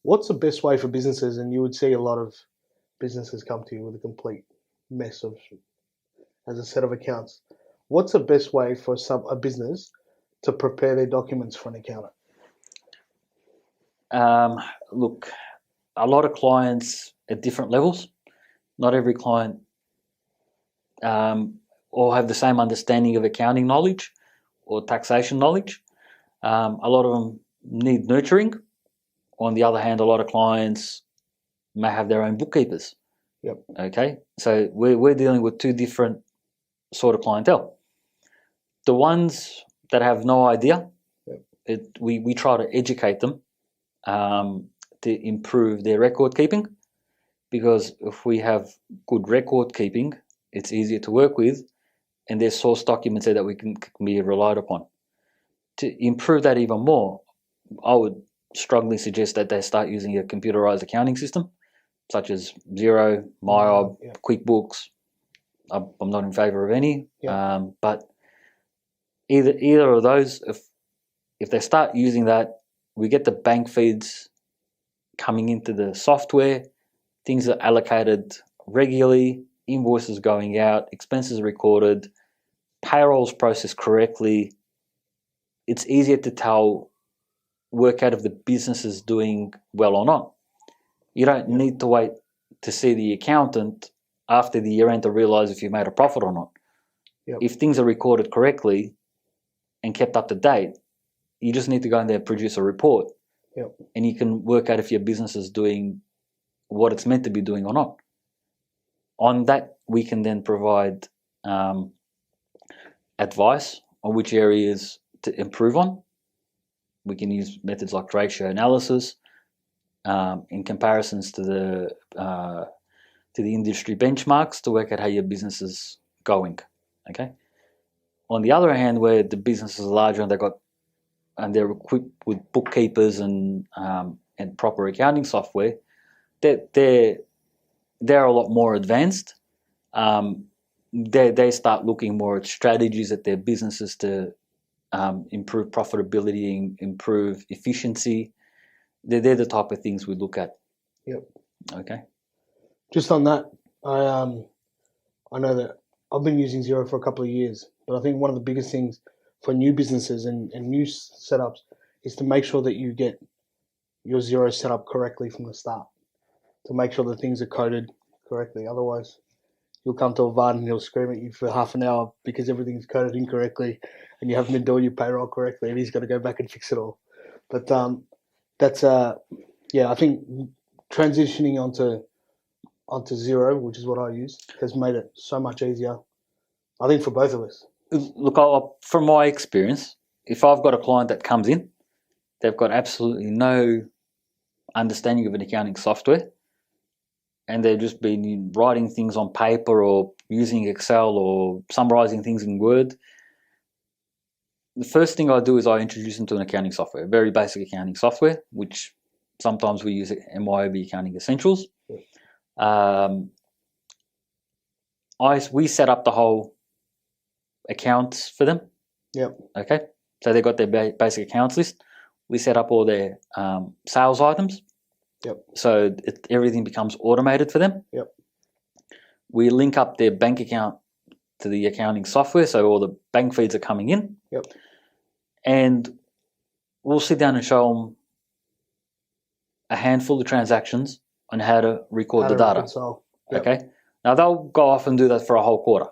What's the best way for businesses? And you would see a lot of businesses come to you with a complete mess of as a set of accounts. What's the best way for a business to prepare their documents for an accountant? Look, a lot of clients at different levels. Not every client all have the same understanding of accounting knowledge or taxation knowledge. A lot of them need nurturing. On the other hand, a lot of clients may have their own bookkeepers. Yep. Okay, so we're dealing with two different sort of clientele. The ones that have no idea, we try to educate them to improve their record keeping, because if we have good record keeping, it's easier to work with, and there's source documents there that we can be relied upon. To improve that even more, I would strongly suggest that they start using a computerized accounting system, such as Xero, MyOb, QuickBooks. I'm not in favor of any, but either of those, if they start using that, we get the bank feeds coming into the software, things are allocated regularly, invoices going out, expenses recorded, payrolls processed correctly. It's easier to work out if the business is doing well or not. You don't need to wait to see the accountant after the year end to realize if you made a profit or not. If things are recorded correctly and kept up to date, you just need to go in there and produce a report, and you can work out if your business is doing what it's meant to be doing or not. On that, we can then provide advice on which areas to improve on. We can use methods like ratio analysis in comparisons to the industry benchmarks to work out how your business is going. Okay. On the other hand, where the business is larger and they're equipped with bookkeepers and proper accounting software, they're a lot more advanced. They start looking more at strategies at their businesses to improve profitability and improve efficiency. They're the type of things we look at. Yep. Okay. Just on that, I know that I've been using Xero for a couple of years, but I think one of the biggest things for new businesses and new setups is to make sure that you get your Xero set up correctly from the start, to make sure that things are coded correctly. Otherwise, you'll come to a VAD and he'll scream at you for half an hour because everything's coded incorrectly and you haven't been doing your payroll correctly, and he's got to go back and fix it all. But that's I think transitioning onto Xero, which is what I use, has made it so much easier, I think, for both of us. Look, from my experience, if I've got a client that comes in, they've got absolutely no understanding of an accounting software, and they've just been writing things on paper or using Excel or summarizing things in Word, the first thing I do is I introduce them to an accounting software, very basic accounting software, which sometimes we use MYOB Accounting Essentials. We set up the whole accounts for them. Yep. Okay. So they've got their basic accounts list. We set up all their sales items. Yep. So everything becomes automated for them. Yep. We link up their bank account to the accounting software, so all the bank feeds are coming in. Yep. And we'll sit down and show them a handful of transactions on how to record the data. Yep. Okay. Now they'll go off and do that for a whole quarter.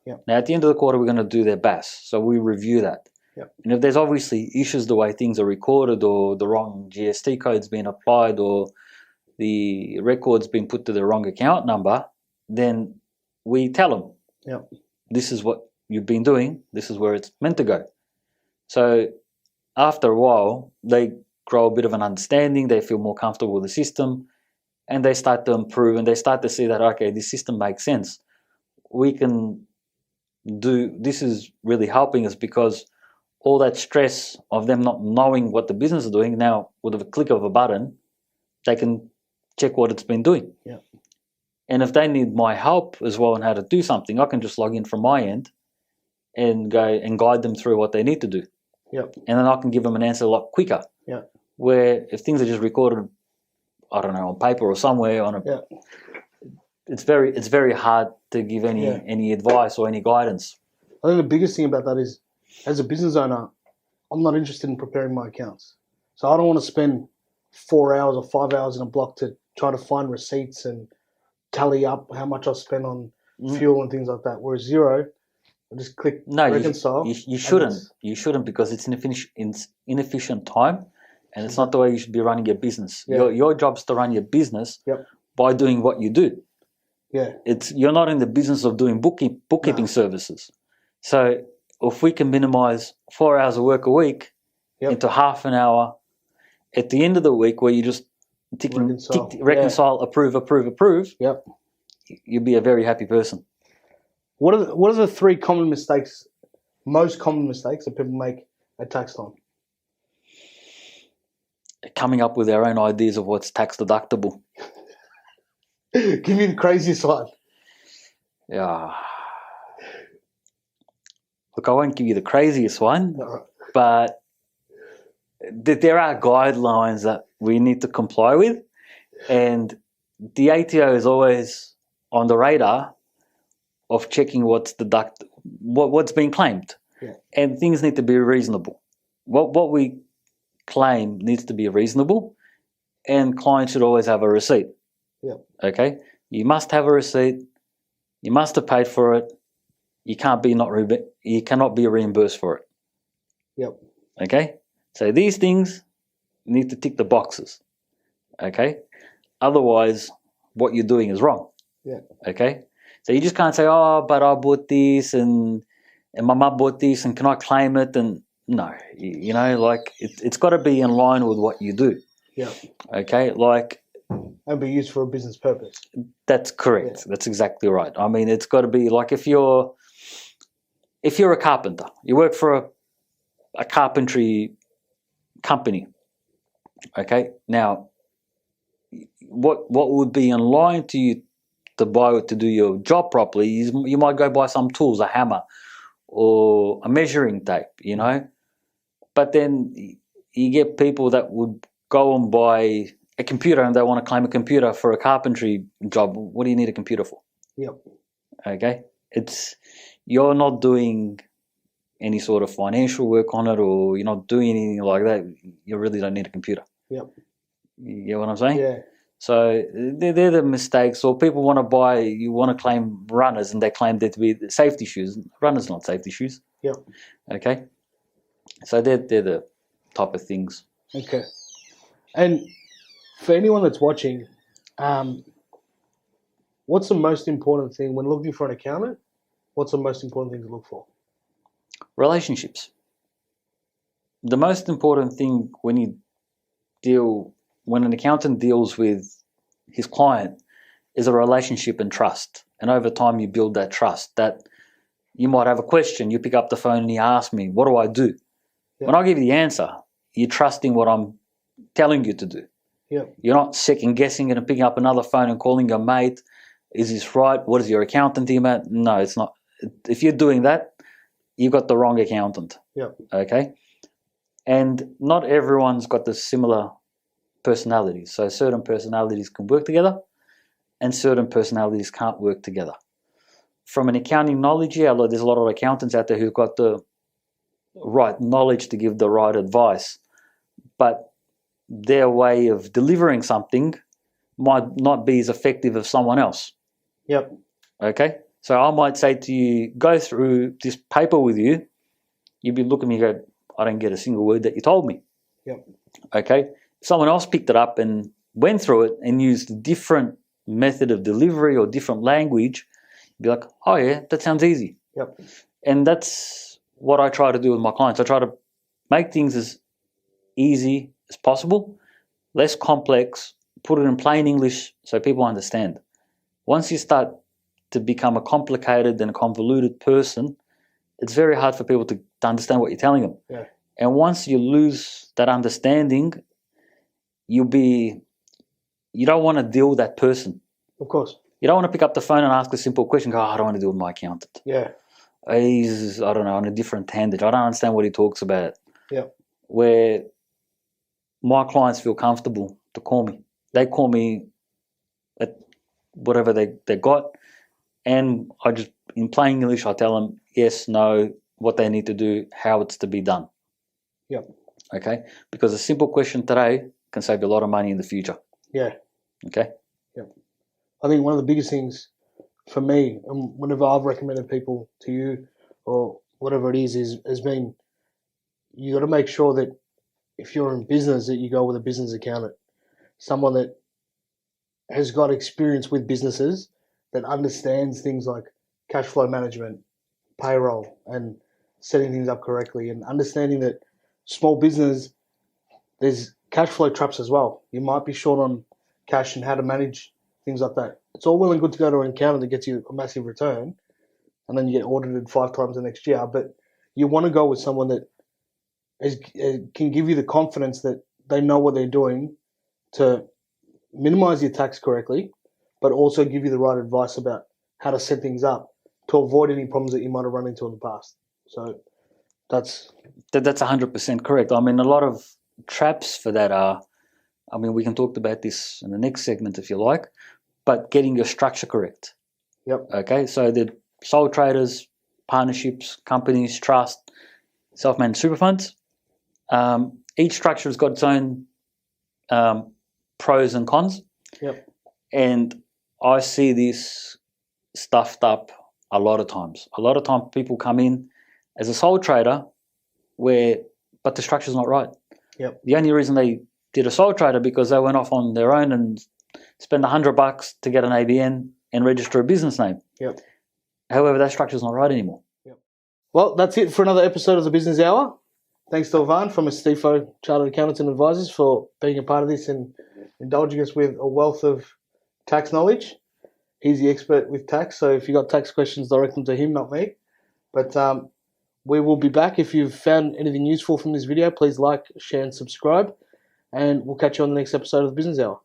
Yep. Now at the end of the quarter, we're going to do their best. So we review that. Yep. And if there's obviously issues the way things are recorded, or the wrong GST code's been applied, or the record's been put to the wrong account number, then we tell them, yep, this is what you've been doing, this is where it's meant to go. So after a while, they grow a bit of an understanding, they feel more comfortable with the system, and they start to improve, and they start to see that, okay, this system makes sense. This is really helping us, because all that stress of them not knowing what the business is doing, now with a click of a button, they can check what it's been doing. Yeah. And if they need my help as well on how to do something, I can just log in from my end and go and guide them through what they need to do. Yep. And then I can give them an answer a lot quicker. Yeah. Where if things are just recorded I don't know, on paper or somewhere on a. Yeah. It's very hard to give any advice or any guidance. I think the biggest thing about that is, as a business owner, I'm not interested in preparing my accounts. So I don't want to spend 4 hours or 5 hours in a block to try to find receipts and tally up how much I spent on fuel and things like that. Whereas Xero, I just click reconcile. You shouldn't. You shouldn't, because it's inefficient time, and it's not the way you should be running your business. Yeah. Your job's to run your business by doing what you do. Yeah. You're not in the business of doing bookkeeping services. So if we can minimize 4 hours of work a week into half an hour at the end of the week, where you just reconcile, approve, you'll be a very happy person. What are the three most common mistakes that people make at tax time? Coming up with their own ideas of what's tax deductible. Give me the craziest one. Yeah. Look, I won't give you the craziest one, but there are guidelines that we need to comply with, and the ATO is always on the radar of checking what's being claimed, and things need to be reasonable. What we claim needs to be reasonable, and clients should always have a receipt. Okay, you must have a receipt. You must have paid for it. You cannot be reimbursed for it. Okay, so these things need to tick the boxes. Okay, otherwise, what you're doing is wrong. Okay, so you just can't say, "Oh, but I bought this and my mum bought this, and can I claim it?" And no, like it's got to be in line with what you do. Okay, like. And be used for a business purpose. That's correct. That's exactly right. I mean, it's got to be like if you're a carpenter, you work for a carpentry company. Okay, now what would be in line to you to do your job properly is you might go buy some tools, a hammer or a measuring tape, but then you get people that would go and buy a computer, and they want to claim a computer for a carpentry job. What do you need a computer for? Okay, you're not doing any sort of financial work on it, or you're not doing anything like that. You really don't need a computer. You get what I'm saying? So they're the mistakes. Or people you want to claim runners, and they claim there to be safety shoes. Runners not safety shoes. Okay, so they're the type of things. Okay, and for anyone that's watching, what's the most important thing when looking for an accountant? What's the most important thing to look for? Relationships. The most important thing when an accountant deals with his client is a relationship and trust. And over time you build that trust. That you might have a question, you pick up the phone and you ask me, what do I do? When I give you the answer, you're trusting what I'm telling you to do. You're not second guessing it and picking up another phone and calling your mate. Is this right? What is your accountant team at? No, it's not. If you're doing that, you've got the wrong accountant. Okay? And not everyone's got the similar personalities. So certain personalities can work together and certain personalities can't work together. From an accounting knowledge, there's a lot of accountants out there who've got the right knowledge to give the right advice. But their way of delivering something might not be as effective as someone else. Okay? So I might say to you, go through this paper with you. You'd be looking at me and go, I don't get a single word that you told me. Okay? If someone else picked it up and went through it and used a different method of delivery or different language, you'd be like, oh yeah, that sounds easy. And that's what I try to do with my clients. I try to make things as easy as possible, less complex, put it in plain English so people understand. Once you start to become a complicated and convoluted person, it's very hard for people to understand what you're telling them. And once you lose that understanding, you don't want to deal with that person. Of course. You don't want to pick up the phone and ask a simple question, go, I don't want to deal with my accountant. He's, I don't know, on a different tangent. I don't understand what he talks about. Where my clients feel comfortable to call me. They call me at whatever they got, and I just, in plain English, I tell them yes, no, what they need to do, how it's to be done. Yep. Okay? Because a simple question today can save you a lot of money in the future. Yeah. Okay? Yep. I think one of the biggest things for me, and whenever I've recommended people to you or whatever it is has been, you got to make sure that if you're in business that you go with a business accountant, someone that has got experience with businesses, that understands things like cash flow management, payroll, and setting things up correctly, and understanding that small business, there's cash flow traps as well. You might be short on cash and how to manage things like that. It's all well and good to go to an accountant that gets you a massive return, and then you get audited 5 times the next year. But you want to go with someone that can give you the confidence that they know what they're doing to minimize your tax correctly, but also give you the right advice about how to set things up to avoid any problems that you might have run into in the past. So that's 100% correct. I mean, a lot of traps for that are, I mean, we can talk about this in the next segment if you like, but getting your structure correct. Yep. Okay, so the sole traders, partnerships, companies, trust, self-managed super funds. Each structure has got its own pros and cons. Yep. And I see this stuffed up a lot of times. A lot of times people come in as a sole trader but the structure's not right. Yep. The only reason they did a sole trader because they went off on their own and spent $100 to get an ABN and register a business name. Yep. However, that structure's not right anymore. Yep. Well, that's it for another episode of the Business Hour. Thanks to Ivan from Estifo Chartered Accountants Advisors for being a part of this and indulging us with a wealth of tax knowledge. He's the expert with tax, so if you've got tax questions, direct them to him, not me. But we will be back. If you've found anything useful from this video, please like, share, and subscribe. And we'll catch you on the next episode of the Business Hour.